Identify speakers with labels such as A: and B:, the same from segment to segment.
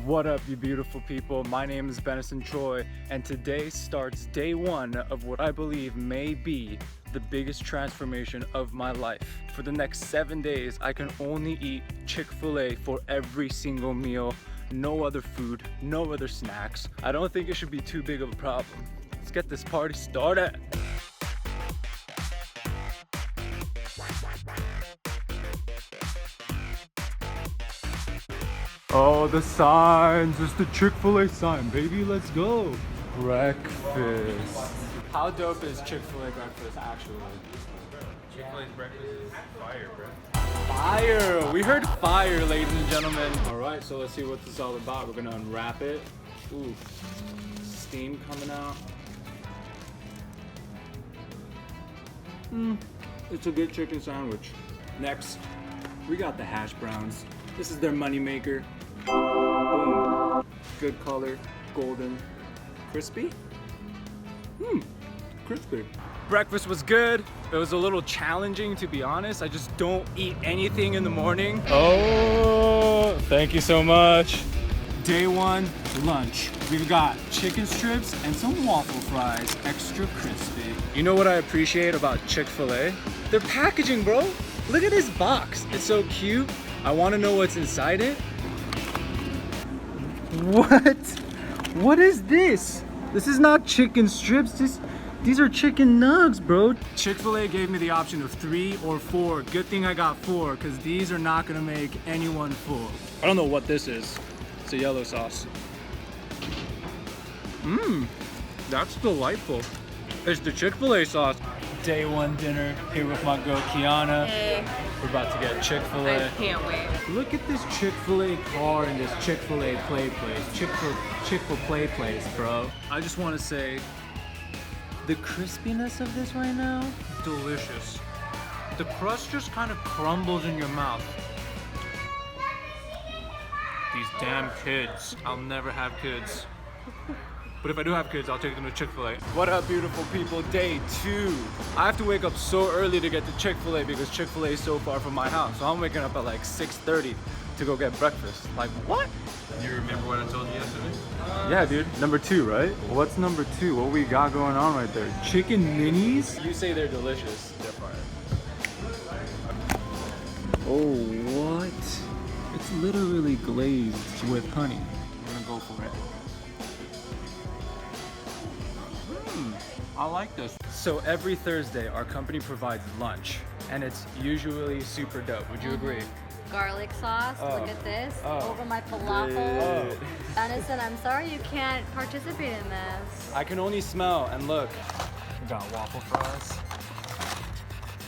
A: What up, you beautiful people? My name is Benison Troy, and today starts day one of what I believe may be the biggest transformation of my life. For the next 7 days, I can only eat Chick-fil-A for every single meal. No other food, no other snacks. I don't think it should be too big of a problem. Let's get this party started. Oh, the signs. It's the Chick-fil-A sign, baby. Let's go. Breakfast. How dope is Chick-fil-A breakfast actually?
B: Chick-fil-A's breakfast is fire, bro.
A: Fire! We heard fire, ladies and gentlemen. All right, so let's see what this is all about. We're gonna unwrap it. Ooh, steam coming out. It's a good chicken sandwich. Next, we got the hash browns. This is their money maker. Boom. Good color, golden, crispy. Crispy. Breakfast was good. It was a little challenging, to be honest. I just don't eat anything in the morning. Oh, thank you so much. Day one, lunch. We've got chicken strips and some waffle fries, extra crispy. You know what I appreciate about Chick-fil-A? Their packaging, bro. Look at this box. It's so cute. I want to know what's inside it. What? What is this? This is not chicken strips. These are chicken nugs, bro. Chick-fil-A gave me the option of 3 or 4. Good thing I got 4, because these are not gonna make anyone full. I don't know what this is. It's a yellow sauce. That's delightful. It's the Chick-fil-A sauce. Day one dinner here with my girl Kiana.
C: Hey.
A: We're about to get Chick-fil-A.
C: I can't wait.
A: Look at this Chick-fil-A car and this Chick-fil-A play place. Chick-fil-A place, bro. I just want to say, the crispiness of this right now, delicious. The crust just kind of crumbles in your mouth. These damn kids. I'll never have kids. But if I do have kids, I'll take them to Chick-fil-A. What up, beautiful people? Day 2. I have to wake up so early to get to Chick-fil-A because Chick-fil-A is so far from my house. So I'm waking up at like 6:30 to go get breakfast. Like, what?
B: You remember what I told you yesterday?
A: Yeah, dude. Number 2, right? What's number 2? What we got going on right there? Chicken minis? You say they're delicious. They're fire. Oh, what? It's literally glazed with honey. I'm gonna go for it. I like this. So every Thursday, our company provides lunch, and it's usually super dope. Would you agree?
C: Garlic sauce, look at this. Over my falafel.
A: Oh.
C: Benison, I'm sorry you can't participate in this.
A: I can only smell and look. We got waffle fries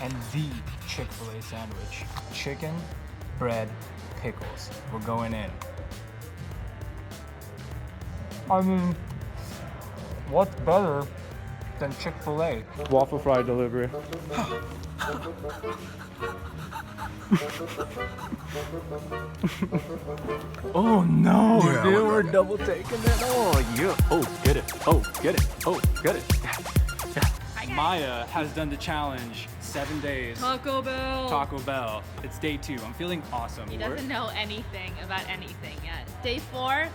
A: and the Chick-fil-A sandwich. Chicken, bread, pickles. We're going in. I mean, what's better than Chick-fil-A? Waffle fry delivery. Oh no, yeah, dude, we're double taking it. Oh yeah. Oh, get it. Oh, get it. Oh, get it. Yeah. Maya has done the challenge 7 days.
D: Taco Bell.
A: Taco Bell. It's day 2. I'm feeling awesome.
D: He doesn't know anything about anything yet. Day 4,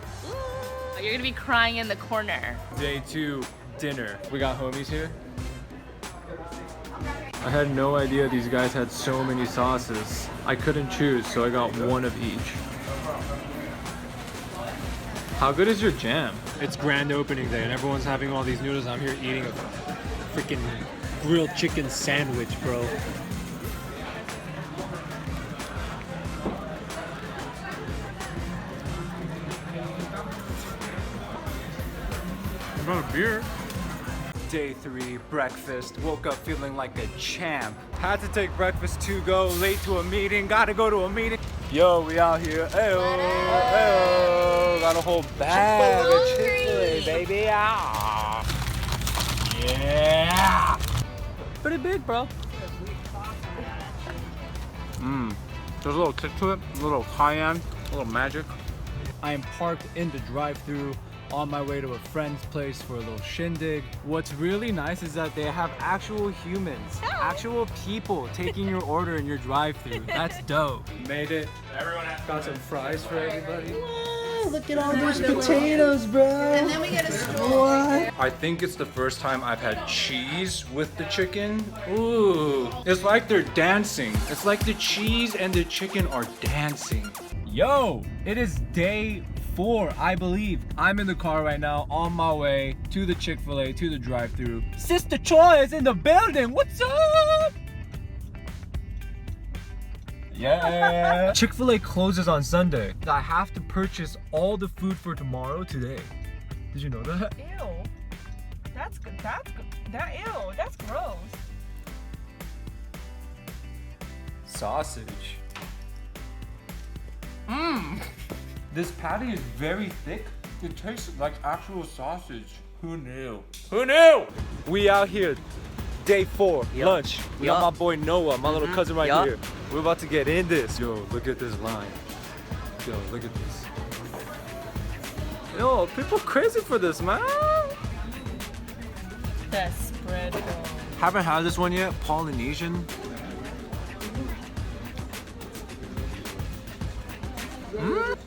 D: you're gonna be crying in the corner.
A: Day 2, dinner. We got homies here. I had no idea these guys had so many sauces. I couldn't choose, so I got one of each. How good is your jam?
E: It's grand opening day and everyone's having all these noodles. I'm here eating a freaking grilled chicken sandwich, bro.
A: What about a beer? Day 3, breakfast. Woke up feeling like a champ. Had to take breakfast to go. Late to a meeting. Gotta go to a meeting. Yo, we out here. Ayo, ayo. Got a whole bag of Chick-fil-A, baby. Ah. Yeah. Pretty big, bro. There's a little kick to it. A little cayenne. A little magic. I am parked in the drive-thru on my way to a friend's place for a little shindig. What's really nice is that they have actual humans, actual people taking your order in your drive-thru. That's dope. Made it.
B: Everyone has
A: Got some fries for everybody. What?
F: Look at all those potatoes, bro.
C: And then we get a stroll.
A: I think it's the first time I've had cheese with the chicken. Ooh, it's like they're dancing. It's like the cheese and the chicken are dancing. Yo, it is day 4, I believe. I'm in the car right now on my way to the Chick-fil-A, to the drive-thru. Sister Choi is in the building. What's up? Yeah. Chick-fil-A closes on Sunday. I have to purchase all the food for tomorrow today. Did you know that?
G: Ew. That's good. That's good. Ew. That's gross.
A: Sausage. Mmm. This patty is very thick. It tastes like actual sausage. Who knew? Who knew? We out here. Day 4, lunch. We got my boy Noah, my little cousin right here. We're about to get in this. Yo, look at this line. Yo, look at this. Yo, people crazy for this, man.
G: That spread.
A: Haven't had this one yet. Polynesian.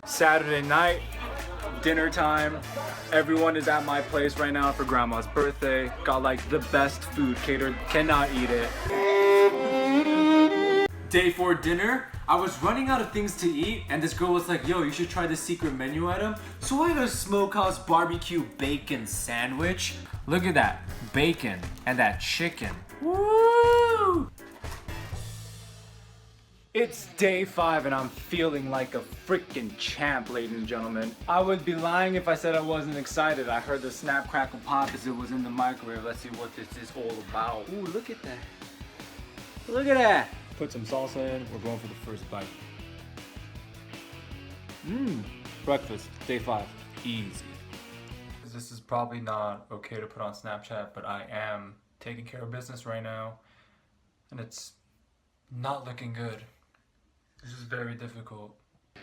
A: Saturday night, dinner time. Everyone is at my place right now for grandma's birthday. Got like the best food catered. Cannot eat it. Day 4 dinner. I was running out of things to eat and this girl was like, yo, you should try this secret menu item. So I got a smokehouse barbecue bacon sandwich. Look at that, bacon and that chicken. Woo! It's day 5 and I'm feeling like a freaking champ, ladies and gentlemen. I would be lying if I said I wasn't excited. I heard the snap, crackle, pop as it was in the microwave. Let's see what this is all about. Ooh, look at that. Look at that. Put some salsa in. We're going for the first bite. Breakfast, day 5. Easy. This is probably not okay to put on Snapchat, but I am taking care of business right now. And it's not looking good. This is very difficult.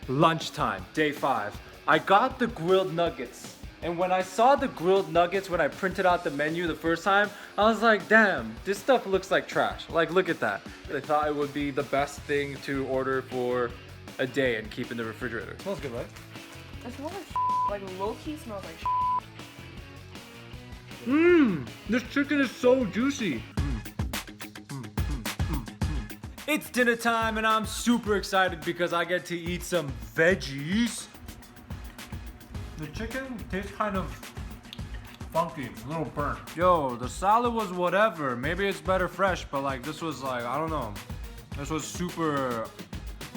A: Lunchtime, day 5. I got the grilled nuggets. And when I saw the grilled nuggets, when I printed out the menu the first time, I was like, damn, this stuff looks like trash. Like, look at that. I thought it would be the best thing to order for a day and keep in the refrigerator. It smells good, right?
G: It smells like low-key smells like
A: This chicken is so juicy. It's dinner time and I'm super excited because I get to eat some veggies. The chicken tastes kind of funky, a little burnt. Yo, the salad was whatever. Maybe it's better fresh, but like this was like, I don't know. This was super,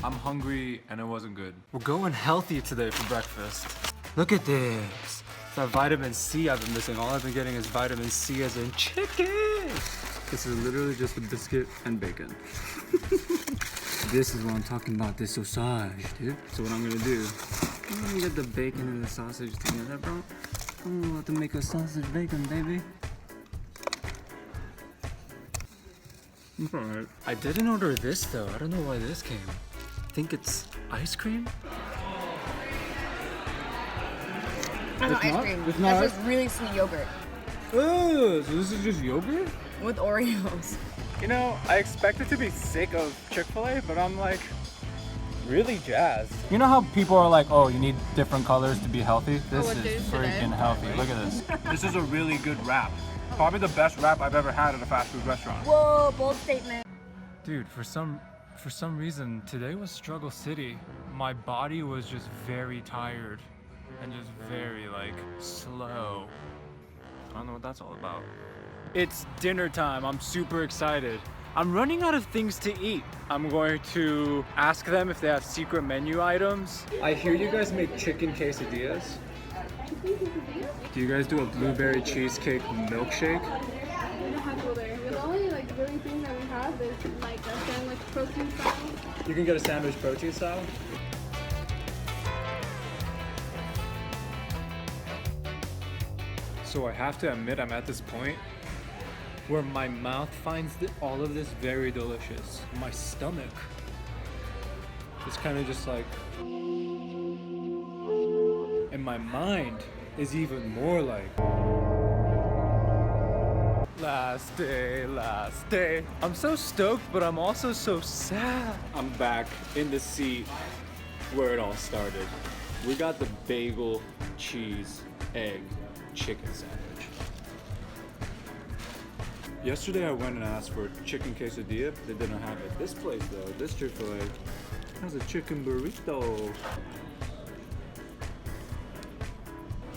A: I'm hungry and it wasn't good. We're going healthy today for breakfast. Look at this. It's that vitamin C I've been missing. All I've been getting is vitamin C as in chicken. This is literally just a biscuit and bacon. This is what I'm talking about, this sausage, dude. So what I'm gonna do, I'm gonna get the bacon and the sausage together, bro. I'm about to make a sausage bacon, baby. It's alright. I didn't order this though. I don't know why this came. I think it's ice cream?
C: I know, ice cream. That's just really sweet yogurt.
A: Oh, so this is just yogurt?
C: With Oreos.
A: You know, I expected to be sick of Chick-fil-A, but I'm like really jazzed. You know how people are like, oh, you need different colors to be healthy? This is freaking healthy. Look at this. This is a really good wrap. Probably the best wrap I've ever had at a fast food restaurant.
C: Whoa, bold statement.
A: Dude, for some reason, today was struggle city. My body was just very tired and just very like slow. I don't know what that's all about. It's dinner time. I'm super excited. I'm running out of things to eat. I'm going to ask them if they have secret menu items. I hear you guys make chicken quesadillas. Do you guys do a blueberry cheesecake milkshake?
H: We don't have blueberry. The only like really thing that we have is like a sandwich protein style.
A: You can get a sandwich protein style. So I have to admit I'm at this point where my mouth finds all of this very delicious. My stomach is kind of just like, and my mind is even more like, last day. I'm so stoked, but I'm also so sad. I'm back in the seat where it all started. We got the bagel, cheese, egg, chicken sandwich. Yesterday I went and asked for a chicken quesadilla. They didn't have it. This place though, this Chick-fil-A, has a chicken burrito.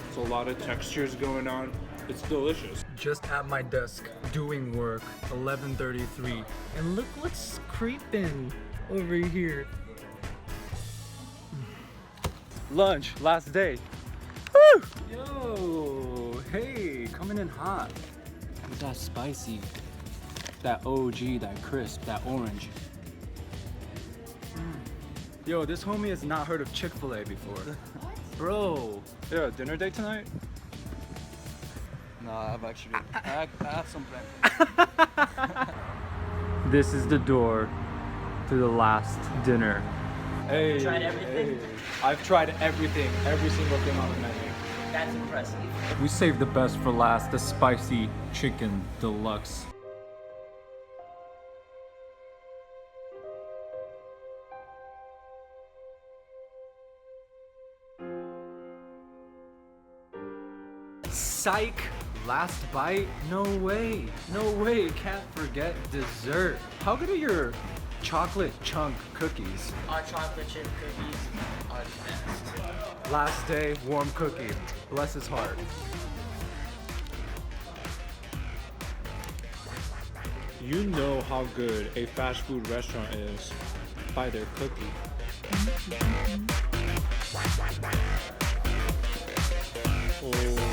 A: It's a lot of textures going on. It's delicious. Just at my desk, doing work, 11:33. And look what's creeping over here. Lunch, last day. Woo! Yo, hey, coming in hot. That spicy, that OG, that crisp, that orange. Yo, this homie has not heard of Chick-fil-A before. Bro, yo, dinner date tonight?
F: No, I've actually, I have some plans.
A: This is the door to the last dinner. Hey,
I: Tried everything?
A: hey. I've tried everything, every single thing on the menu.
I: That's impressive.
A: We saved the best for last, the spicy chicken deluxe. Psych! Last bite? No way. No way. Can't forget dessert. How good are your chocolate chunk cookies?
I: Our chocolate chip cookies are the best.
A: Last day, warm cookie. Bless his heart.
E: You know how good a fast food restaurant is by their cookie. Oh.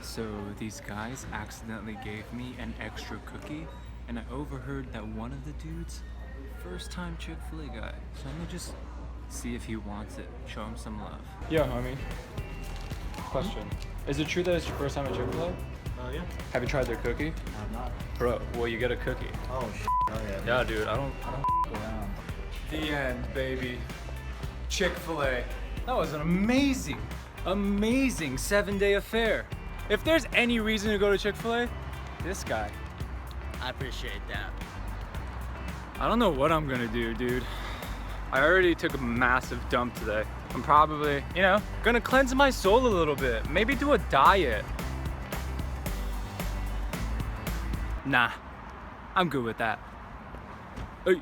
A: So these guys accidentally gave me an extra cookie, and I overheard that one of the dudes, first time Chick-fil-A guy. So I'm gonna just see if he wants it, show him some love. Yeah, homie. Question. Is it true that it's your first time at Chick-fil-A?
B: Yeah.
A: Have you tried their cookie?
B: I'm not.
A: Bro, well you get a cookie.
B: Oh, oh yeah.
A: Yeah, dude, I don't around. The end, baby. Chick-fil-A. That was an amazing 7-day affair. If there's any reason to go to Chick-fil-A, this guy.
I: I appreciate that.
A: I don't know what I'm gonna do, dude. I already took a massive dump today. I'm probably, gonna cleanse my soul a little bit. Maybe do a diet. Nah, I'm good with that. Hey.